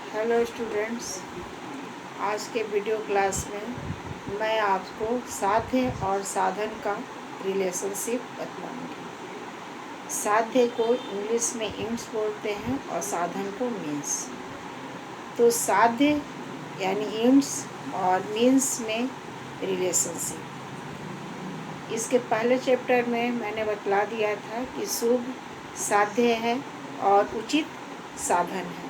Hello students, आज के video class में मैं आपको साध्य और साधन का रिलेशनशिप बतलाऊंगी। साध्य को इंग्लिश में इंड्स बोलते हैं और साधन को मीन्स। तो साध्य यानी इंड्स और मीन्स में रिलेशनशिप। इसके पहले चैप्टर में मैंने बतला दिया था कि शुभ साध्य है और उचित साधन है।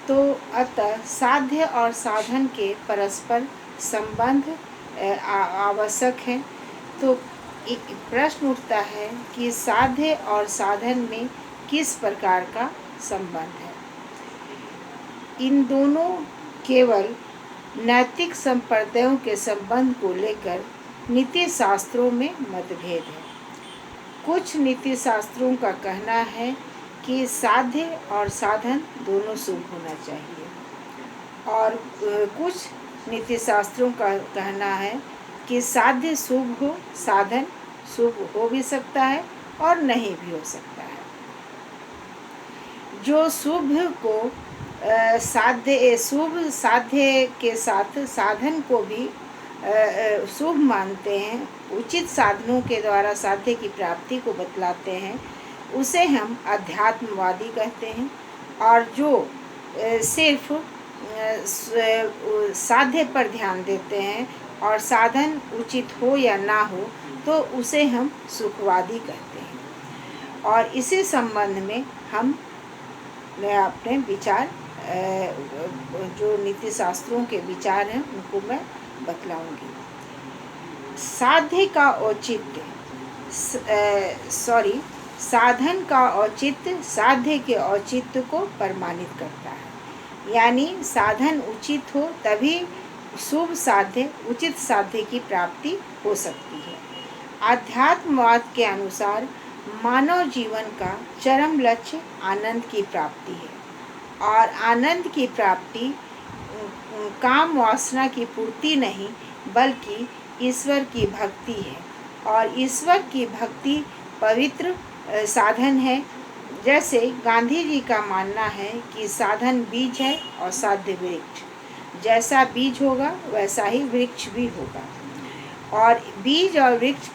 तो अतः साध्य और साधन के परस्पर संबंध आवश्यक है। तो एक प्रश्न उठता है कि साध्य और साधन में किस प्रकार का संबंध है। इन दोनों केवल नैतिक संप्रदायों के संबंध को लेकर नीति शास्त्रों में मतभेद है। कुछ नीति शास्त्रों का कहना है कि साध्य और साधन दोनों शुभ होना चाहिए, और कुछ नीति शास्त्रों का कहना है कि साध्य शुभ हो, साधन शुभ हो भी सकता है और नहीं भी हो सकता है। जो शुभ को शुभ साध्य के साथ साधन को भी शुभ मानते हैं, उचित साधनों के द्वारा साध्य की प्राप्ति को बतलाते हैं, उसे हम अध्यात्मवादी कहते हैं। और जो सिर्फ साध्य पर ध्यान देते हैं और साधन उचित हो या ना हो तो उसे हम सुखवादी कहते हैं। और इसी संबंध में मैं अपने विचार जो नीति शास्त्रों के विचार हैं उनको मैं बतलाऊंगी। साध्य का औचित्य साधन का औचित्य साध्य के औचित्य को प्रमाणित करता है। यानी साधन उचित हो तभी शुभ साध्य उचित साध्य की प्राप्ति हो सकती है। आध्यात्मवाद के अनुसार मानव जीवन का चरम लक्ष्य आनंद की प्राप्ति है, और आनंद की प्राप्ति काम वासना की पूर्ति नहीं बल्कि ईश्वर की भक्ति है, और ईश्वर की भक्ति पवित्र साधन है। जैसे गांधी जी का मानना है कि साधन बीज है और साध्य वृक्ष। जैसा बीज होगा वैसा ही वृक्ष भी होगा, और बीज और वृक्ष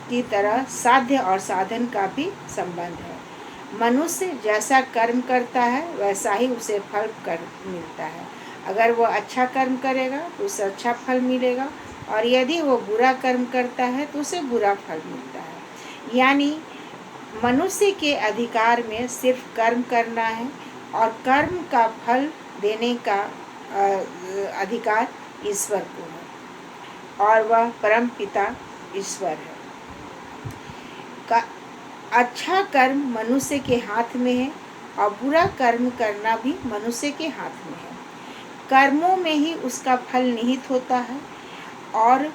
की तरह साध्य और साधन का भी संबंध है। मनुष्य जैसा कर्म करता है वैसा ही उसे फल मिलता है। अगर वो अच्छा कर्म करेगा तो उसे अच्छा फल मिलेगा, और यदि वो बुरा कर्म करता है तो उसे बुरा फल मिलता है। यानी मनुष्य के अधिकार में सिर्फ कर्म करना है, और कर्म का फल देने का अधिकार ईश्वर को है, और वह परम पिता ईश्वर है। अच्छा कर्म मनुष्य के हाथ में है, और बुरा कर्म करना भी मनुष्य के हाथ में है। कर्मों में ही उसका फल निहित होता है, और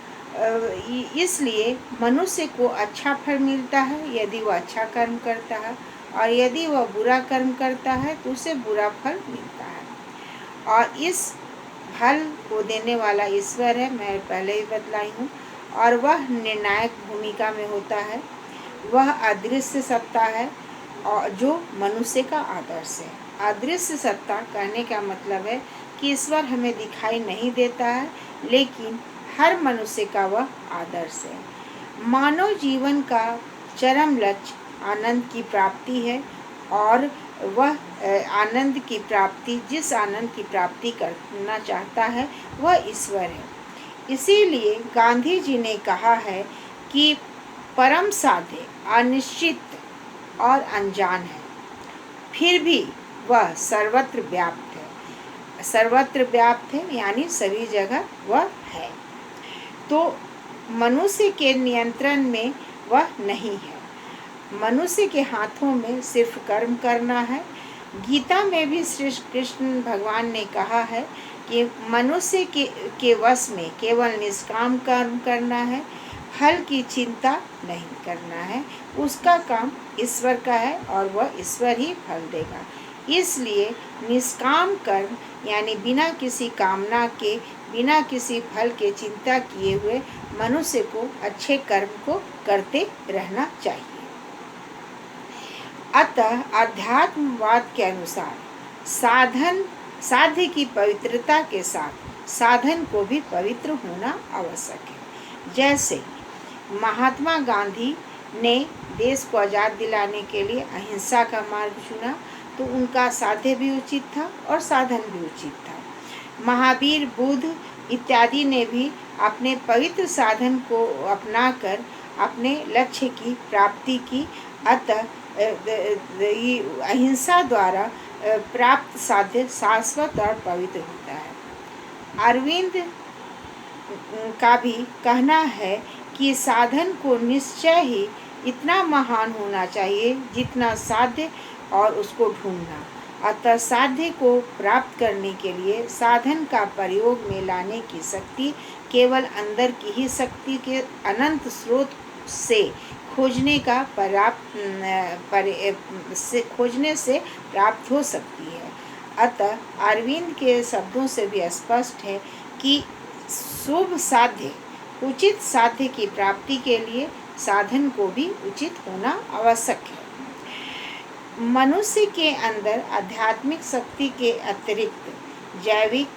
इसलिए मनुष्य को अच्छा फल मिलता है यदि वह अच्छा कर्म करता है, और यदि वह बुरा कर्म करता है तो उसे बुरा फल मिलता है। और इस फल को देने वाला ईश्वर है, मैं पहले ही बतलाई हूँ, और वह निर्णायक भूमिका में होता है। वह अदृश्य सत्ता है और जो मनुष्य का आदर्श है। अदृश्य सत्ता कहने का मतलब है कि ईश्वर हमें दिखाई नहीं देता है, लेकिन हर मनुष्य का वह आदर्श है। मानव जीवन का चरम लक्ष्य आनंद की प्राप्ति है, और वह आनंद की प्राप्ति जिस आनंद की प्राप्ति करना चाहता है वह ईश्वर है। इसीलिए गांधी जी ने कहा है कि परम साध्य अनिश्चित और अनजान है, फिर भी वह सर्वत्र व्याप्त है। सर्वत्र व्याप्त है यानी सभी जगह वह है। तो मनुष्य के नियंत्रण में वह नहीं है। मनुष्य के हाथों में सिर्फ कर्म करना है। गीता में भी श्री कृष्ण भगवान ने कहा है कि मनुष्य के वश में केवल निष्काम कर्म करना है, फल की चिंता नहीं करना है। उसका काम ईश्वर का है और वह ईश्वर ही फल देगा। इसलिए निष्काम कर्म यानी बिना किसी कामना के, बिना किसी फल के चिंता किए हुए मनुष्य को अच्छे कर्म को करते रहना चाहिए। अतः अध्यात्मवाद के अनुसार साधन साध्य की पवित्रता के साथ साधन को भी पवित्र होना आवश्यक है। जैसे महात्मा गांधी ने देश को आज़ाद दिलाने के लिए अहिंसा का मार्ग चुना, तो उनका साध्य भी उचित था और साधन भी उचित था। महावीर, बुद्ध इत्यादि ने भी अपने पवित्र साधन को अपनाकर अपने लक्ष्य की प्राप्ति की। अतः अहिंसा द्वारा प्राप्त साध्य शाश्वत और पवित्र होता है। अरविंद का भी कहना है कि साधन को निश्चय ही इतना महान होना चाहिए जितना साध्य और उसको ढूंढना। अतः साध्य को प्राप्त करने के लिए साधन का प्रयोग में लाने की शक्ति केवल अंदर की ही शक्ति के अनंत स्रोत से खोजने से प्राप्त हो सकती है। अतः अरविंद के शब्दों से भी स्पष्ट है कि शुभ साध्य, उचित साध्य की प्राप्ति के लिए साधन को भी उचित होना आवश्यक है। मनुष्य के अंदर आध्यात्मिक शक्ति के अतिरिक्त जैविक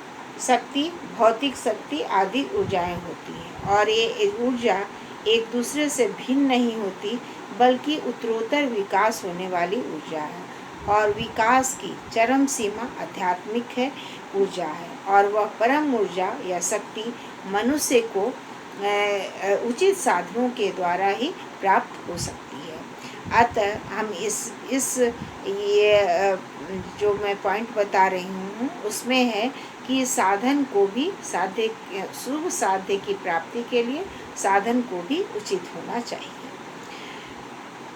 शक्ति, भौतिक शक्ति आदि ऊर्जाएं होती हैं, और ये ऊर्जा एक दूसरे से भिन्न नहीं होती, बल्कि उत्तरोत्तर विकास होने वाली ऊर्जा है। और विकास की चरम सीमा आध्यात्मिक है ऊर्जा है, और वह परम ऊर्जा या शक्ति मनुष्य को उचित साधनों के द्वारा ही प्राप्त हो सकती है। अतः हम ये जो मैं पॉइंट बता रही हूँ उसमें है कि साधन को भी शुभ साध्य की प्राप्ति के लिए साधन को भी उचित होना चाहिए।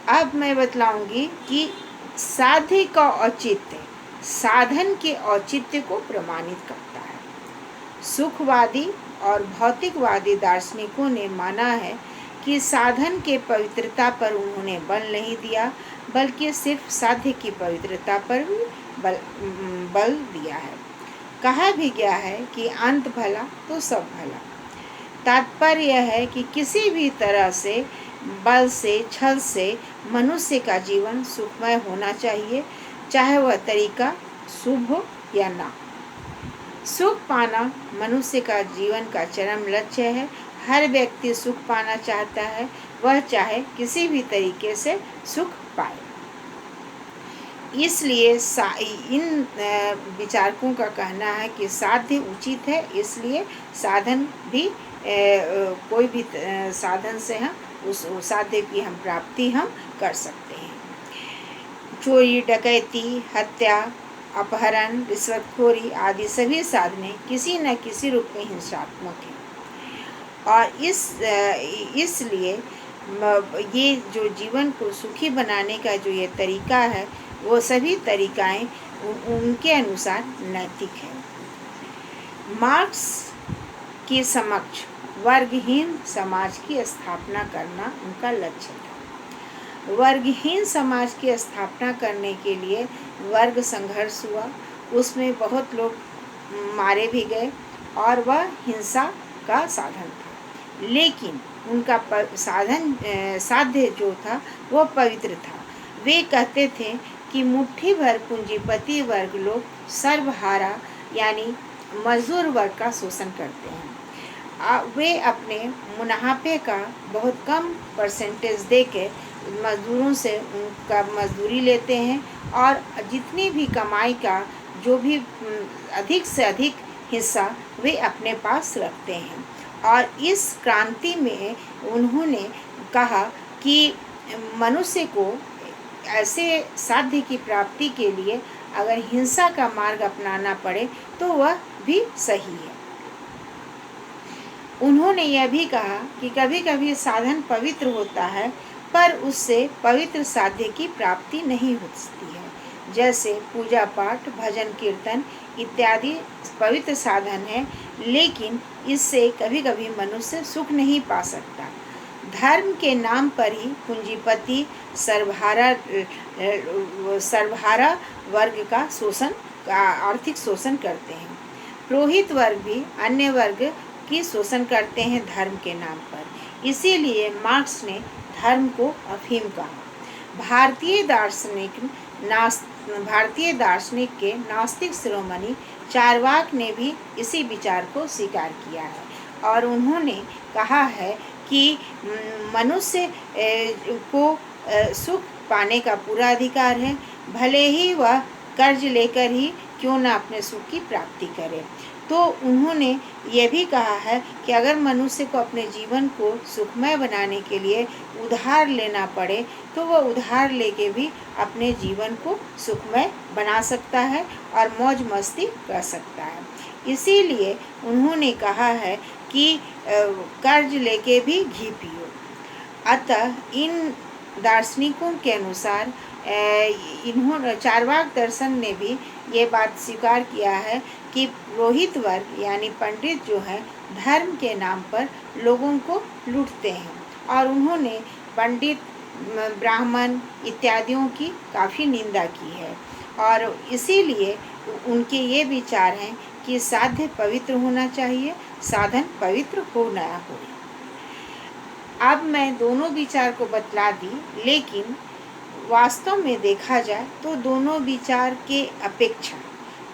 अब मैं बतलाऊंगी कि साध्य का औचित्य साधन के औचित्य को प्रमाणित करता है। सुखवादी और भौतिकवादी दार्शनिकों ने माना है कि साधन के पवित्रता पर उन्होंने बल नहीं दिया, बल्कि सिर्फ साध्य की पवित्रता पर भी बल दिया है। कहा भी गया है कि अंत भला तो सब भला। तात्पर्य यह है कि किसी भी तरह से बल से, छल से मनुष्य का जीवन सुखमय होना चाहिए, चाहे वह तरीका शुभ हो या ना। सुख पाना मनुष्य का जीवन का चरम लक्ष्य है। हर व्यक्ति सुख पाना चाहता है, वह चाहे किसी भी तरीके से सुख पाए। इसलिए इन विचारकों का कहना है कि साध्य उचित है, इसलिए साधन भी कोई भी साधन से हम उस साध्य की हम प्राप्ति हम कर सकते हैं। चोरी, डकैती, हत्या, अपहरण, रिश्वतखोरी आदि सभी साधने किसी न किसी रूप में हिंसात्मक हैं, और इसलिए ये जो जीवन को सुखी बनाने का जो ये तरीका है, वो सभी तरीकाएं उनके अनुसार नैतिक है। मार्क्स के समक्ष वर्गहीन समाज की स्थापना करना उनका लक्ष्य था। वर्गहीन समाज की स्थापना करने के लिए वर्ग संघर्ष हुआ, उसमें बहुत लोग मारे भी गए और वह हिंसा का साधन था, लेकिन उनका साध्य जो था वो पवित्र था। वे कहते थे कि मुट्ठी भर पूंजीपति वर्ग लोग सर्वहारा यानी मजदूर वर्ग का शोषण करते हैं। वे अपने मुनाफे का बहुत कम परसेंटेज देके मजदूरों से उनका मजदूरी लेते हैं, और जितनी भी कमाई का जो भी अधिक से अधिक हिस्सा वे अपने पास रखते हैं। और इस क्रांति में उन्होंने कहा कि मनुष्य को ऐसे साध्य की प्राप्ति के लिए अगर हिंसा का मार्ग अपनाना पड़े तो वह भी सही है। उन्होंने यह भी कहा कि कभी कभी साधन पवित्र होता है, पर उससे पवित्र साध्य की प्राप्ति नहीं होती है। जैसे पूजा पाठ, भजन कीर्तन इत्यादि पवित्र साधन है, लेकिन इससे कभी कभी मनुष्य सुख नहीं पा सकता। धर्म के नाम पर ही पूंजीपति सर्वहारा वर्ग का आर्थिक शोषण करते हैं। पुरोहित वर्ग भी अन्य वर्ग की शोषण करते हैं धर्म के नाम पर। इसीलिए मार्क्स ने धर्म को अफीम कहा। भारतीय दार्शनिक भारतीय दार्शनिक के नास्तिक शिरोमणि चार्वाक ने भी इसी विचार को स्वीकार किया है और उन्होंने कहा है कि मनुष्य को सुख पाने का पूरा अधिकार है, भले ही वह कर्ज लेकर ही क्यों न अपने सुख की प्राप्ति करे। तो उन्होंने ये भी कहा है कि अगर मनुष्य को अपने जीवन को सुखमय बनाने के लिए उधार लेना पड़े तो वह उधार लेके भी अपने जीवन को सुखमय बना सकता है और मौज मस्ती कर सकता है। इसीलिए उन्होंने कहा है कि कर्ज लेके भी घी पियो। अतः इन दार्शनिकों के अनुसार इन्होंने चार्वाक दर्शन ने भी ये बात स्वीकार किया है कि पुरोहित वर्ग यानी पंडित जो है धर्म के नाम पर लोगों को लूटते हैं और उन्होंने पंडित, ब्राह्मण इत्यादियों की काफ़ी निंदा की है और इसीलिए उनके ये विचार हैं कि साध्य पवित्र होना चाहिए, साधन पवित्र हो ना हो। अब मैं दोनों विचार को बतला दी, लेकिन वास्तव में देखा जाए तो दोनों विचार के अपेक्षा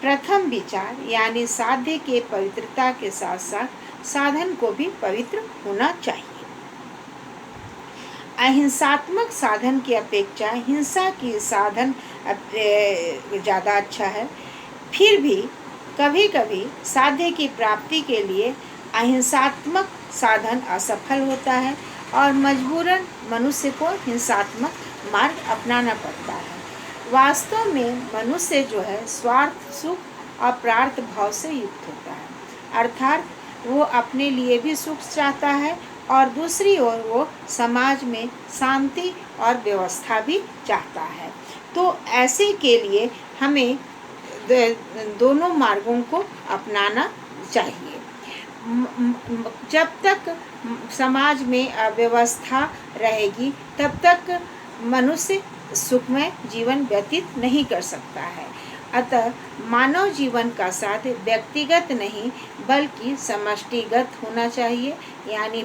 प्रथम विचार यानी साध्य के पवित्रता के साथ साथ साधन को भी पवित्र होना चाहिए। अहिंसात्मक साधन की अपेक्षा हिंसा की साधन ज़्यादा अच्छा है। फिर भी कभी कभी साध्य की प्राप्ति के लिए अहिंसात्मक साधन असफल होता है और मजबूरन मनुष्य को हिंसात्मक मार्ग अपनाना पड़ता है। वास्तव में मनुष्य जो है स्वार्थ, सुख और प्रार्थ भाव से युक्त होता है, अर्थात वो अपने लिए भी सुख चाहता है और दूसरी ओर वो समाज में शांति और व्यवस्था भी चाहता है। तो ऐसे के लिए हमें दोनों मार्गों को अपनाना चाहिए। जब तक समाज में अव्यवस्था रहेगी तब तक मनुष्य सुखमय जीवन व्यतीत नहीं कर सकता है। अतः मानव जीवन का साथ व्यक्तिगत नहीं बल्कि समष्टिगत होना चाहिए, यानी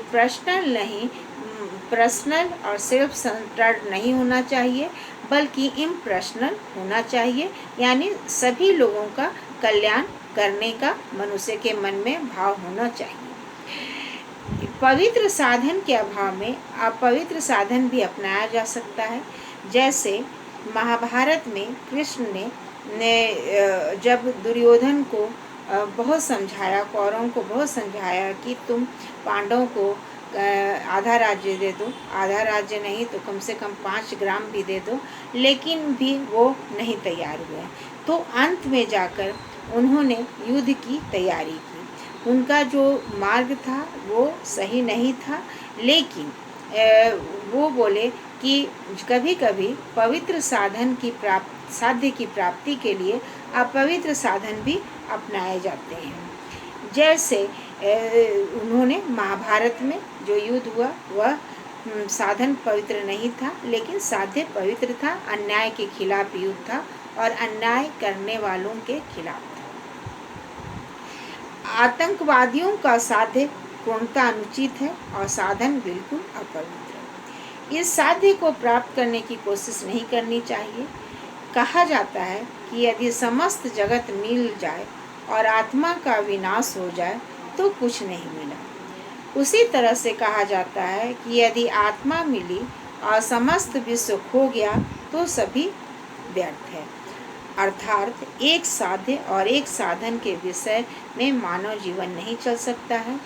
पर्सनल और सेल्फ सेंटर्ड नहीं होना चाहिए बल्कि इम्पर्सनल होना चाहिए, यानी सभी लोगों का कल्याण करने का मनुष्य के मन में भाव होना चाहिए। पवित्र साधन के अभाव में अपवित्र साधन भी अपनाया जा सकता है। जैसे महाभारत में कृष्ण ने जब दुर्योधन को बहुत समझाया, कौरवों को बहुत समझाया कि तुम पांडवों को आधा राज्य दे दो, आधा राज्य नहीं तो कम से कम 5 ग्राम भी दे दो, लेकिन भी वो नहीं तैयार हुए। तो अंत में जाकर उन्होंने युद्ध की तैयारी की। उनका जो मार्ग था वो सही नहीं था, लेकिन वो बोले कि कभी कभी पवित्र साध्य की प्राप्ति के लिए अपवित्र साधन भी अपनाए जाते हैं। जैसे उन्होंने महाभारत में जो युद्ध हुआ वह साधन पवित्र नहीं था, लेकिन साध्य पवित्र था। अन्याय के खिलाफ युद्ध था और अन्याय करने वालों के खिलाफ था। आतंकवादियों का साध्य पूर्णतः अनुचित है और साधन बिल्कुल अपवित्र है। इस साध्य को प्राप्त करने की कोशिश नहीं करनी चाहिए। कहा जाता है कि यदि समस्त जगत मिल जाए और आत्मा का विनाश हो जाए तो कुछ नहीं मिला। उसी तरह से कहा जाता है कि यदि आत्मा मिली और समस्त विश्व खो गया तो सभी व्यर्थ है। अर्थात एक साध्य और एक साधन के विषय में मानव जीवन नहीं चल सकता है।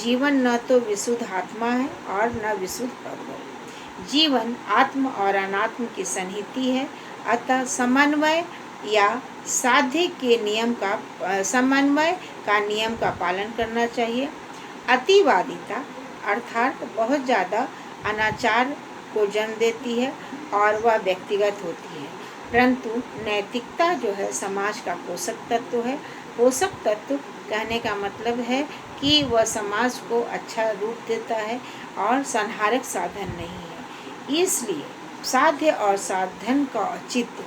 जीवन न तो विशुद्ध आत्मा है और न विशुद्ध भगवान। जीवन आत्म और अनात्म की सन्निहिति है। अतः समन्वय का नियम का पालन करना चाहिए। अतिवादिता अर्थात बहुत ज़्यादा अनाचार को जन्म देती है और वह व्यक्तिगत होती है, परंतु नैतिकता जो है समाज का पोषक तत्व है। पोषक तत्व कहने का मतलब है कि वह समाज को अच्छा रूप देता है और संहारक साधन नहीं है। इसलिए साध्य और साधन का औचित्य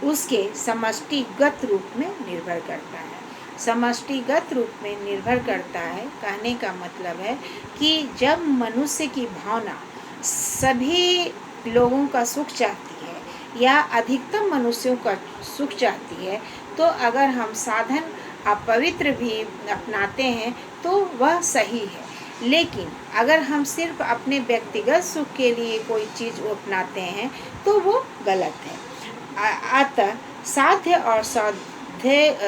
उसके समष्टिगत रूप में निर्भर करता है। समष्टिगत रूप में निर्भर करता है कहने का मतलब है कि जब मनुष्य की भावना सभी लोगों का सुख चाहती है, या अधिकतम मनुष्यों का सुख चाहती है, तो अगर हम साधन अपवित्र भी अपनाते हैं तो वह सही है। लेकिन अगर हम सिर्फ अपने व्यक्तिगत सुख के लिए कोई चीज़ अपनाते हैं तो वो गलत है। अतः साध्य और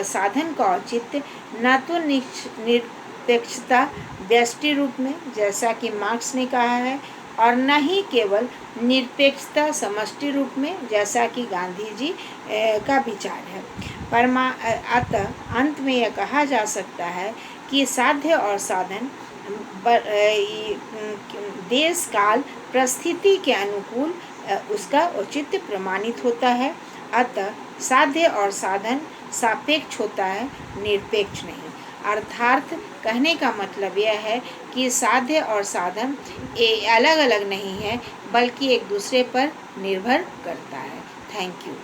साधन का औचित्य न तो निरपेक्षता व्यष्टि रूप में, जैसा कि मार्क्स ने कहा है, और न ही केवल निरपेक्षता समष्टि रूप में, जैसा कि गांधी जी का विचार है। अतः अंत में यह कहा जा सकता है कि साध्य और साधन देश काल परिस्थिति के अनुकूल उसका औचित्य प्रमाणित होता है। अतः साध्य और साधन सापेक्ष होता है, निरपेक्ष नहीं। अर्थात कहने का मतलब यह है कि साध्य और साधन अलग अलग नहीं है, बल्कि एक दूसरे पर निर्भर करता है। Thank you.